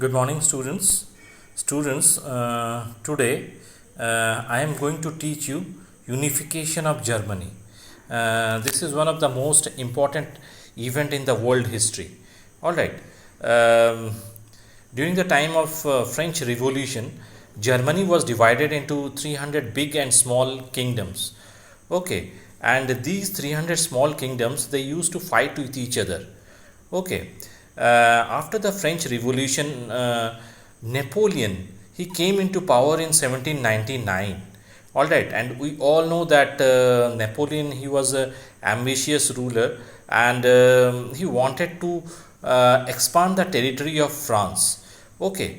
Good morning, students. Today I am going to teach you unification of Germany. This is one of the most important event in the world history. All right. Um, During the time of French Revolution, Germany was divided into 300 big and small kingdoms. Okay, and these 300 small kingdoms, they used to fight with each other. Okay, after the French Revolution, Napoleon, he came into power in 1799. All right, and we all know that Napoleon, he was a ambitious ruler, and he wanted to expand the territory of France. Okay,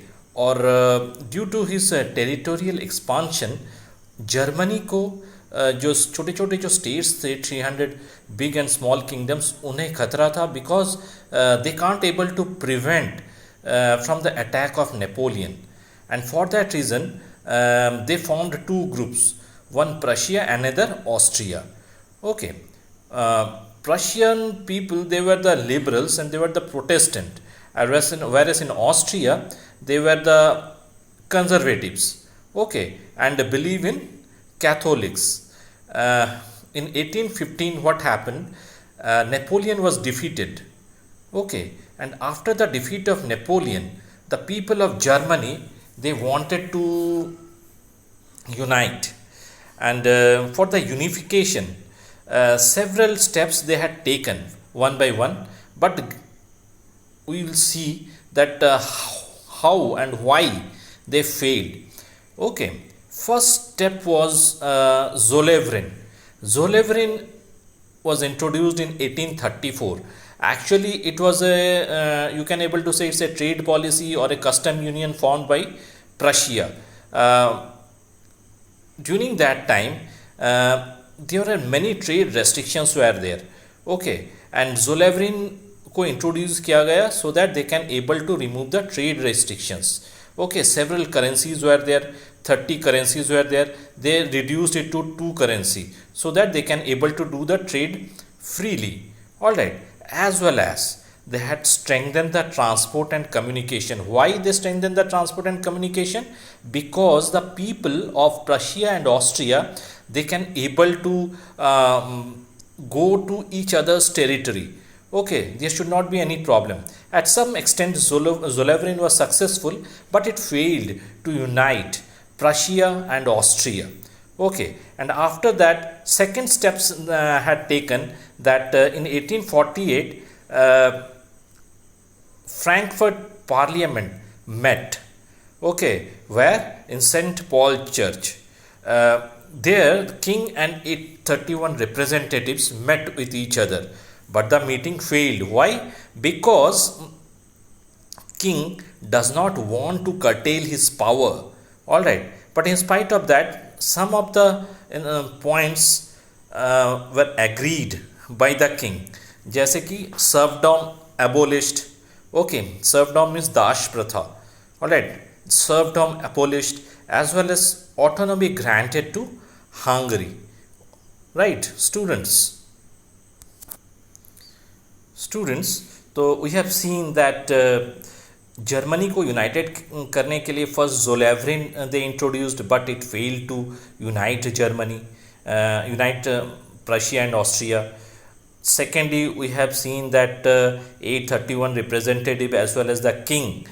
और due to his territorial expansion, Germany को जो छोटे छोटे जो states थे 300 big and small kingdoms, उन्हें खतरा था because they can't able to prevent from the attack of Napoleon. And for that reason they formed two groups, one Prussia, another Austria. Okay, Prussian people, they were the liberals and they were the Protestant, whereas in Austria they were the conservatives. Okay, and believe in Catholics. In 1815, what happened? Napoleon was defeated. Okay, and after the defeat of Napoleon, the people of Germany, they wanted to unite. And for the unification, several steps they had taken one by one, but we will see that how and why they failed. Okay, first step was Zollverein. Zollverein was introduced in 1834. Actually, it was a you can able to say it's a trade policy or a custom union formed by Prussia. During that time, there were many trade restrictions were there. Okay, and Zollverein को introduce किया गया so that they can able to remove the trade restrictions. Okay, several currencies were there, 30 currencies were there. They reduced it to 2 currency so that they can able to do the trade freely. All right, as well as they had strengthened the transport and communication. Why they strengthened the transport and communication? Because the people of Prussia and Austria, they can able to go to each other's territory. Okay, there should not be any problem. At some extent, Zollverein was successful, but it failed to unite Prussia and Austria. Okay, and after that, second steps had taken that in 1848, Frankfurt Parliament met. Okay, where in St. Paul Church. There, the king and 831 representatives met with each other, but the meeting failed. Why? Because king does not want to curtail his power. All right, but in spite of that, some of the points were agreed by the king. जैसे कि serfdom abolished. Okay, serfdom means dash pratha. All right, serfdom abolished, as well as autonomy granted to Hungary. Right, students, तो we have seen that Germany को United करने के लिए first Zollverein they introduced, but it failed to unite Germany, unite Prussia and Austria. Secondly, we have seen that 831 representative as well as the king,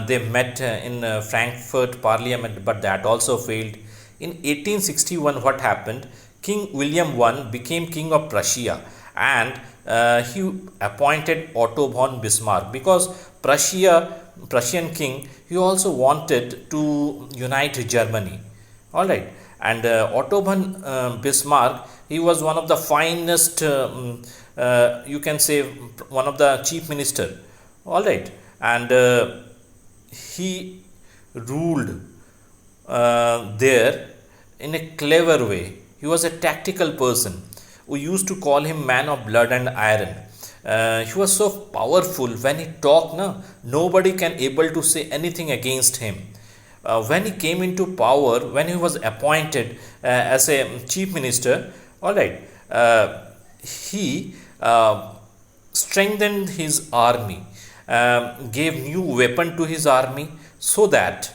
they met in Frankfurt Parliament, but that also failed. In 1861, what happened? King William I became king of Prussia, and he appointed Otto von Bismarck, because Prussian king, he also wanted to unite Germany. All right, and Otto von Bismarck, he was one of the finest, you can say one of the chief minister. All right, and he ruled there in a clever way. He was a tactical person. We used to call him man of blood and iron. He was so powerful. When he talked, nobody can able to say anything against him. When he came into power, when he was appointed as a chief minister, all right, he strengthened his army, gave new weapon to his army so that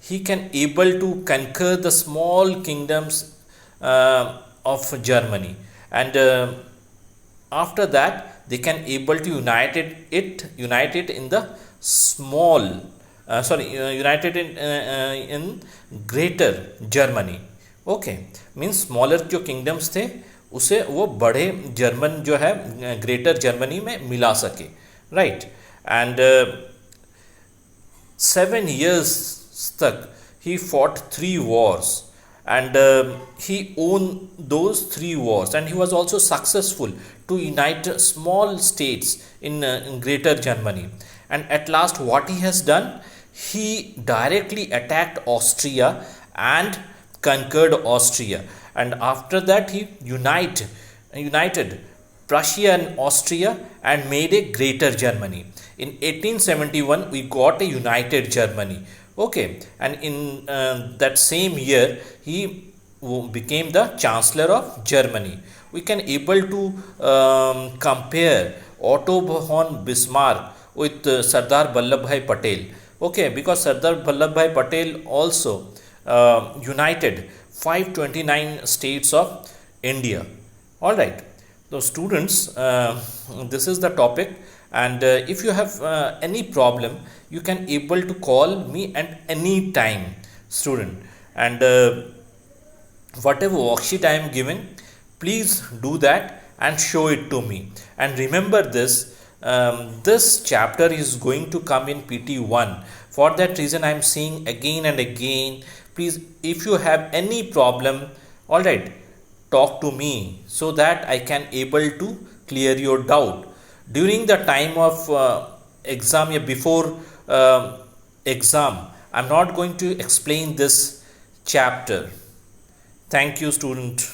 he can able to conquer the small kingdoms of Germany, and after that they can able to unite it in the small united in greater Germany. Okay, means smaller जो kingdoms थे उसे वो बड़े German जो है greater Germany में मिला सके, राइट. एंड 7 years तक he fought 3 wars, and he won those 3 wars, and he was also successful to unite small states in greater Germany. And at last what he has done, he directly attacked Austria and conquered Austria, and after that he united Prussia and Austria and made a greater Germany. In 1871 we got a united Germany. Okay, and in that same year he became the Chancellor of Germany. We can able to compare Otto von Bismarck with Sardar Vallabhbhai Patel. Okay, because Sardar Vallabhbhai Patel also united 529 states of India. All right, so students, this is the topic, and if you have any problem you can able to call me at any time, student, and whatever worksheet I am giving, please do that and show it to me. And remember this, this chapter is going to come in PT1. For that reason I am saying again and again, please, if you have any problem, all right, talk to me so that I can able to clear your doubt during the time of exam. Before exam I'm not going to explain this chapter. Thank you, student.